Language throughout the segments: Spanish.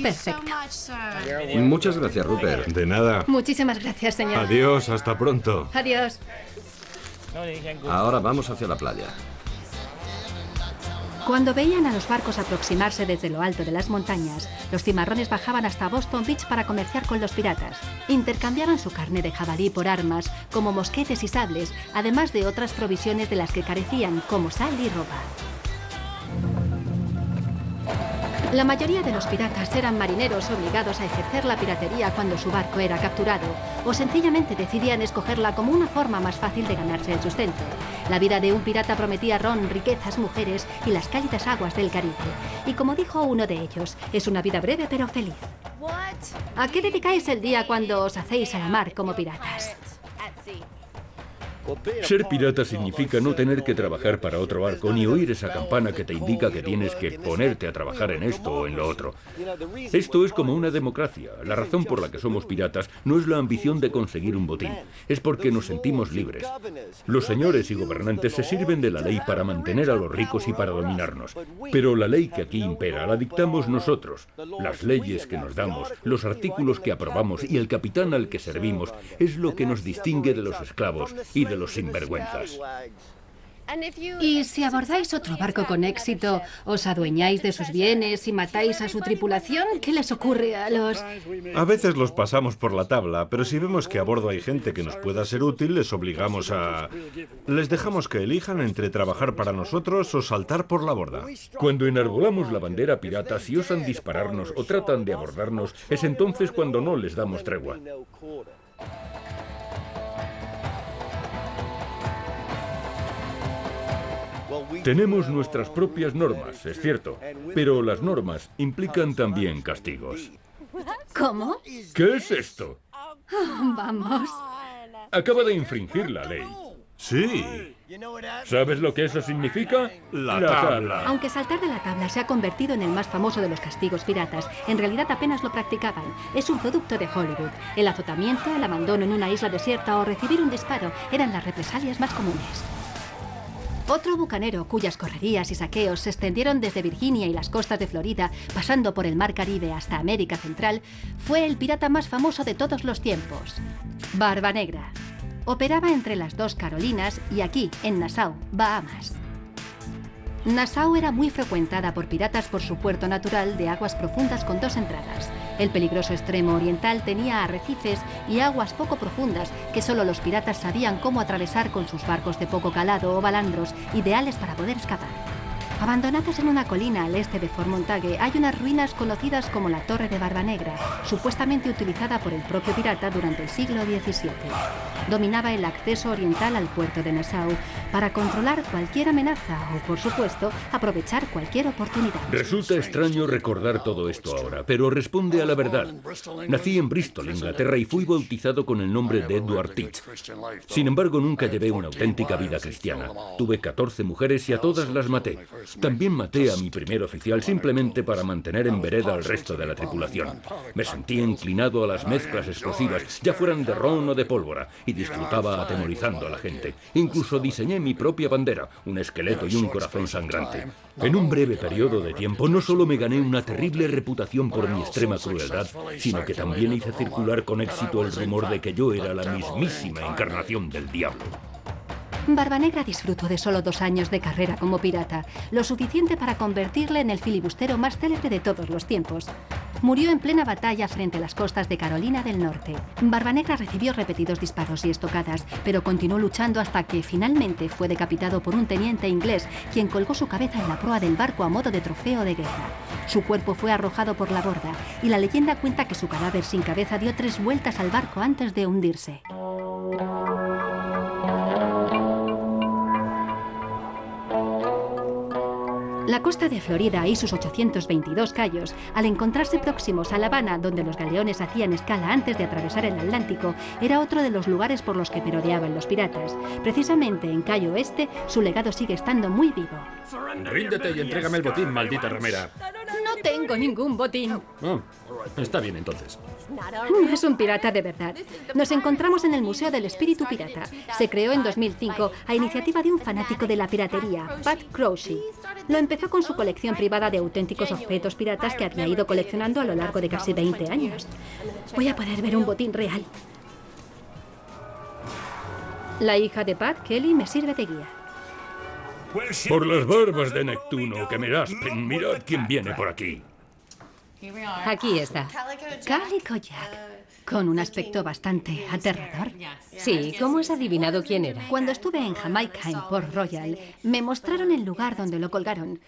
Perfecto. Muchas gracias, Rupert. De nada. Muchísimas gracias, señor. Adiós, hasta pronto. Adiós. Ahora vamos hacia la playa. Cuando veían a los barcos aproximarse desde lo alto de las montañas, los cimarrones bajaban hasta Boston Beach para comerciar con los piratas. Intercambiaban su carne de jabalí por armas, como mosquetes y sables, además de otras provisiones de las que carecían, como sal y ropa. La mayoría de los piratas eran marineros obligados a ejercer la piratería cuando su barco era capturado, o sencillamente decidían escogerla como una forma más fácil de ganarse el sustento. La vida de un pirata prometía ron, riquezas, mujeres y las cálidas aguas del Caribe. Y como dijo uno de ellos, es una vida breve pero feliz. ¿A qué dedicáis el día cuando os hacéis a la mar como piratas? Ser pirata significa no tener que trabajar para otro barco ni oír esa campana que te indica que tienes que ponerte a trabajar en esto o en lo otro. Esto es como una democracia. La razón por la que somos piratas no es la ambición de conseguir un botín, es porque nos sentimos libres. Los señores y gobernantes se sirven de la ley para mantener a los ricos y para dominarnos. Pero la ley que aquí impera la dictamos nosotros. Las leyes que nos damos, los artículos que aprobamos y el capitán al que servimos es lo que nos distingue de los esclavos y de los sinvergüenzas. Y si abordáis otro barco con éxito, os adueñáis de sus bienes y matáis a su tripulación, ¿qué les ocurre a los...? A veces los pasamos por la tabla, pero si vemos que a bordo hay gente que nos pueda ser útil, les obligamos a... Les dejamos que elijan entre trabajar para nosotros o saltar por la borda. Cuando enarbolamos la bandera pirata, si osan dispararnos o tratan de abordarnos, es entonces cuando no les damos tregua. Tenemos nuestras propias normas, es cierto, pero las normas implican también castigos. ¿Cómo? ¿Qué es esto? Oh, vamos. Acaba de infringir la ley. Sí. ¿Sabes lo que eso significa? La tabla. Aunque saltar de la tabla se ha convertido en el más famoso de los castigos piratas, en realidad apenas lo practicaban. Es un producto de Hollywood. El azotamiento, el abandono en una isla desierta o recibir un disparo eran las represalias más comunes. Otro bucanero cuyas correrías y saqueos se extendieron desde Virginia y las costas de Florida, pasando por el Mar Caribe hasta América Central, fue el pirata más famoso de todos los tiempos, Barba Negra. Operaba entre las dos Carolinas y aquí, en Nassau, Bahamas. Nassau era muy frecuentada por piratas por su puerto natural de aguas profundas con dos entradas. El peligroso extremo oriental tenía arrecifes y aguas poco profundas que solo los piratas sabían cómo atravesar con sus barcos de poco calado o balandros, ideales para poder escapar. Abandonadas en una colina al este de Fort Montague hay unas ruinas conocidas como la Torre de Barba Negra, supuestamente utilizada por el propio pirata durante el siglo XVII. Dominaba el acceso oriental al puerto de Nassau para controlar cualquier amenaza o, por supuesto, aprovechar cualquier oportunidad. Resulta extraño recordar todo esto ahora, pero responde a la verdad. Nací en Bristol, Inglaterra, y fui bautizado con el nombre de Edward Teach. Sin embargo, nunca llevé una auténtica vida cristiana. Tuve 14 mujeres y a todas las maté. También maté a mi primer oficial simplemente para mantener en vereda al resto de la tripulación. Me sentía inclinado a las mezclas explosivas, ya fueran de ron o de pólvora, y disfrutaba atemorizando a la gente. Incluso diseñé mi propia bandera, un esqueleto y un corazón sangrante. En un breve periodo de tiempo no solo me gané una terrible reputación por mi extrema crueldad, sino que también hice circular con éxito el rumor de que yo era la mismísima encarnación del diablo. Barba Negra disfrutó de solo 2 años de carrera como pirata, lo suficiente para convertirle en el filibustero más célebre de todos los tiempos. Murió en plena batalla frente a las costas de Carolina del Norte. Barba Negra recibió repetidos disparos y estocadas, pero continuó luchando hasta que finalmente fue decapitado por un teniente inglés, quien colgó su cabeza en la proa del barco a modo de trofeo de guerra. Su cuerpo fue arrojado por la borda, y la leyenda cuenta que su cadáver sin cabeza dio 3 vueltas al barco antes de hundirse. La costa de Florida y sus 822 cayos, al encontrarse próximos a La Habana, donde los galeones hacían escala antes de atravesar el Atlántico, era otro de los lugares por los que merodeaban los piratas. Precisamente en Cayo Oeste, su legado sigue estando muy vivo. Ríndete y entrégame el botín, maldita ramera. No tengo ningún botín. Oh, está bien entonces. No es un pirata de verdad. Nos encontramos en el Museo del Espíritu Pirata. Se creó en 2005 a iniciativa de un fanático de la piratería, Pat Croce. Lo empezó con su colección privada de auténticos objetos piratas que había ido coleccionando a lo largo de casi 20 años. Voy a poder ver un botín real. La hija de Pat, Kelly, me sirve de guía. Por las barbas de Neptuno que me raspen, mirad quién viene por aquí. Aquí está. Calico Jack. Con un aspecto bastante aterrador. Sí, ¿cómo has adivinado quién era? Cuando estuve en Jamaica, en Port Royal, me mostraron el lugar donde lo colgaron.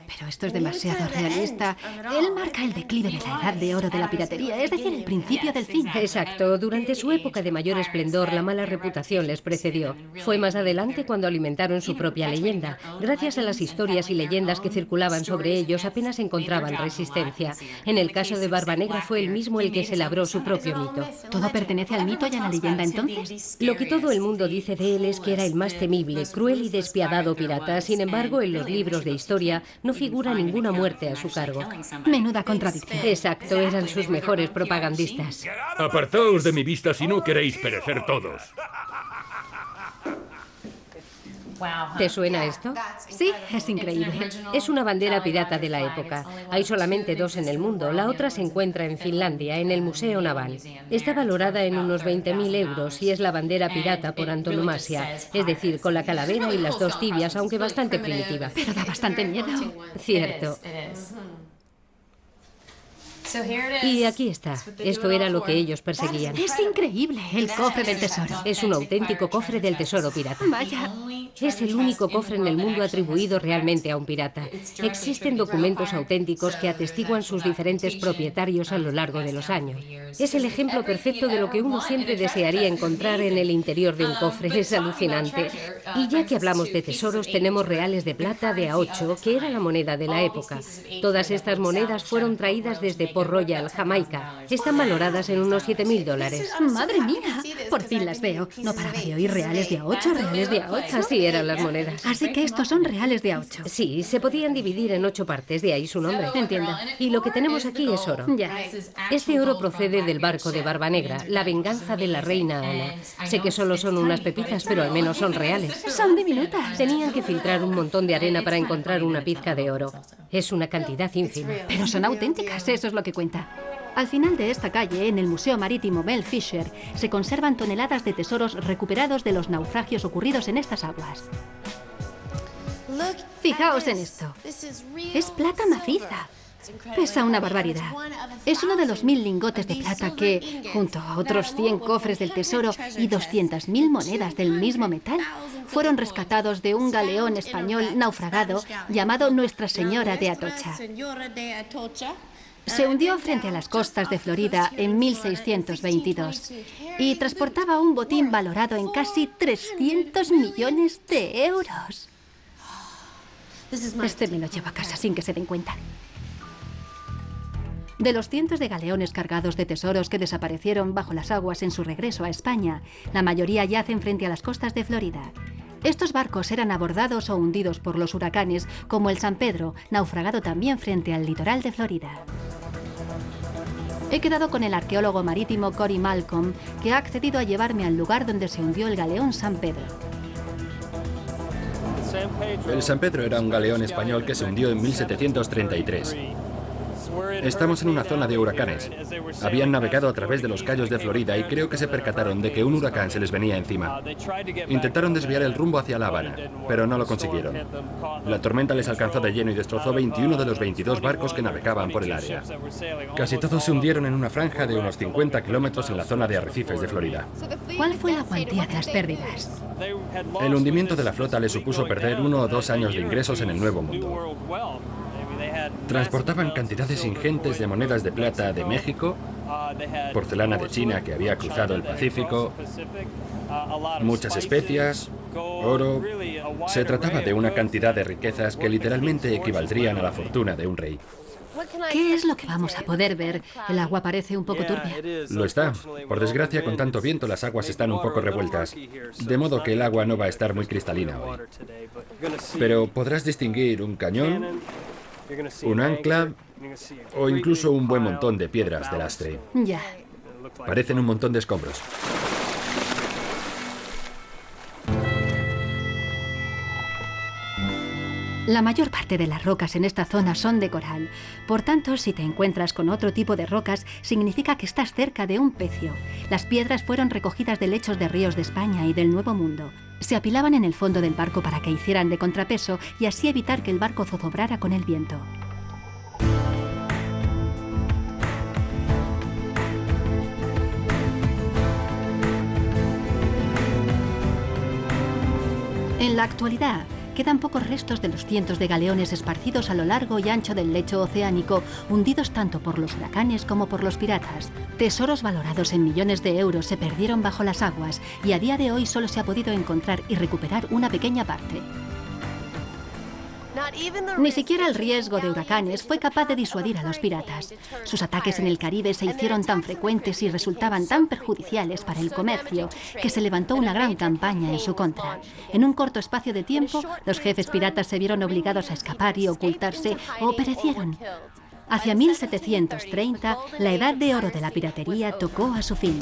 Pero esto es demasiado realista. Él marca el declive de la edad de oro de la piratería, es decir, el principio del fin. Exacto. Durante su época de mayor esplendor, la mala reputación les precedió. Fue más adelante cuando alimentaron su propia leyenda. Gracias a las historias y leyendas que circulaban sobre ellos, apenas encontraban resistencia. En el caso de Barba Negra fue él mismo el que se labró su propio mito. ¿Todo pertenece al mito y a la leyenda entonces? Lo que todo el mundo dice de él es que era el más temible, cruel y despiadado pirata. Sin embargo, en los libros de historia no figura ninguna muerte a su cargo. Menuda contradicción. Exacto, eran sus mejores propagandistas. Apartaos de mi vista si no queréis perecer todos. ¿Te suena esto? Sí, es increíble. Es una bandera pirata de la época. Hay solamente dos en el mundo. La otra se encuentra en Finlandia, en el Museo Naval. Está valorada en unos 20.000 euros y es la bandera pirata por antonomasia. Es decir, con la calavera y las dos tibias, aunque bastante primitiva. Pero da bastante miedo. Cierto. Y aquí está. Esto era lo que ellos perseguían. Es increíble, el cofre del tesoro. Es un auténtico cofre del tesoro pirata. Vaya. Es el único cofre en el mundo atribuido realmente a un pirata. Existen documentos auténticos que atestiguan sus diferentes propietarios a lo largo de los años. Es el ejemplo perfecto de lo que uno siempre desearía encontrar en el interior de un cofre. Es alucinante. Y ya que hablamos de tesoros, tenemos reales de plata de A8, que era la moneda de la época. Todas estas monedas fueron traídas desde Port Royal, Jamaica. Están valoradas en unos $7.000. ¡Madre mía! Por fin las veo. No paraba de oír reales de A8, reales de A8. Así eran las monedas. Así que estos son reales de A8. Sí, se podían dividir en 8 partes, de ahí su nombre. Entiendo. Y lo que tenemos aquí es oro. Ya. Este oro procede del barco de Barba Negra, la venganza de la reina Ana. Sé que solo son unas pepitas, pero al menos son reales. Son diminutas. Tenían que filtrar un montón de arena para encontrar una pizca de oro. Es una cantidad ínfima. Pero son auténticas, eso es lo que cuenta. Al final de esta calle, en el Museo Marítimo Mel Fisher, se conservan toneladas de tesoros recuperados de los naufragios ocurridos en estas aguas. Fijaos en esto. Es plata maciza. Pesa una barbaridad. Es uno de los 1000 lingotes de plata que, junto a otros 100 cofres del tesoro y 200.000 monedas del mismo metal, fueron rescatados de un galeón español naufragado llamado Nuestra Señora de Atocha. Se hundió frente a las costas de Florida en 1622 y transportaba un botín valorado en casi 300 millones de euros. Este me lo llevo a casa sin que se den cuenta. De los cientos de galeones cargados de tesoros que desaparecieron bajo las aguas en su regreso a España, la mayoría yacen frente a las costas de Florida. Estos barcos eran abordados o hundidos por los huracanes, como el San Pedro, naufragado también frente al litoral de Florida. He quedado con el arqueólogo marítimo Cory Malcolm, que ha accedido a llevarme al lugar donde se hundió el galeón San Pedro. El San Pedro era un galeón español que se hundió en 1733. Estamos en una zona de huracanes. Habían navegado a través de los cayos de Florida y creo que se percataron de que un huracán se les venía encima. Intentaron desviar el rumbo hacia La Habana, pero no lo consiguieron. La tormenta les alcanzó de lleno y destrozó 21 de los 22 barcos que navegaban por el área. Casi todos se hundieron en una franja de unos 50 kilómetros en la zona de arrecifes de Florida. ¿Cuál fue la cuantía de las pérdidas? El hundimiento de la flota les supuso perder 1 o 2 años de ingresos en el Nuevo Mundo. Transportaban cantidades ingentes de monedas de plata de México, porcelana de China que había cruzado el Pacífico, muchas especias, oro. Se trataba de una cantidad de riquezas que literalmente equivaldrían a la fortuna de un rey. ¿Qué es lo que vamos a poder ver? El agua parece un poco turbia. Lo está. Por desgracia, con tanto viento, las aguas están un poco revueltas, de modo que el agua no va a estar muy cristalina hoy. Pero podrás distinguir un cañón, un ancla O incluso un buen montón de piedras de lastre. Ya. Parecen un montón de escombros. La mayor parte de las rocas en esta zona son de coral. Por tanto, si te encuentras con otro tipo de rocas, significa que estás cerca de un pecio. Las piedras fueron recogidas de lechos de ríos de España y del Nuevo Mundo. Se apilaban en el fondo del barco para que hicieran de contrapeso y así evitar que el barco zozobrara con el viento. En la actualidad, quedan pocos restos de los cientos de galeones esparcidos a lo largo y ancho del lecho oceánico, hundidos tanto por los huracanes como por los piratas. Tesoros valorados en millones de euros se perdieron bajo las aguas y a día de hoy solo se ha podido encontrar y recuperar una pequeña parte. Ni siquiera el riesgo de huracanes fue capaz de disuadir a los piratas. Sus ataques en el Caribe se hicieron tan frecuentes y resultaban tan perjudiciales para el comercio que se levantó una gran campaña en su contra. En un corto espacio de tiempo, los jefes piratas se vieron obligados a escapar y ocultarse o perecieron. Hacia 1730, la edad de oro de la piratería tocó a su fin.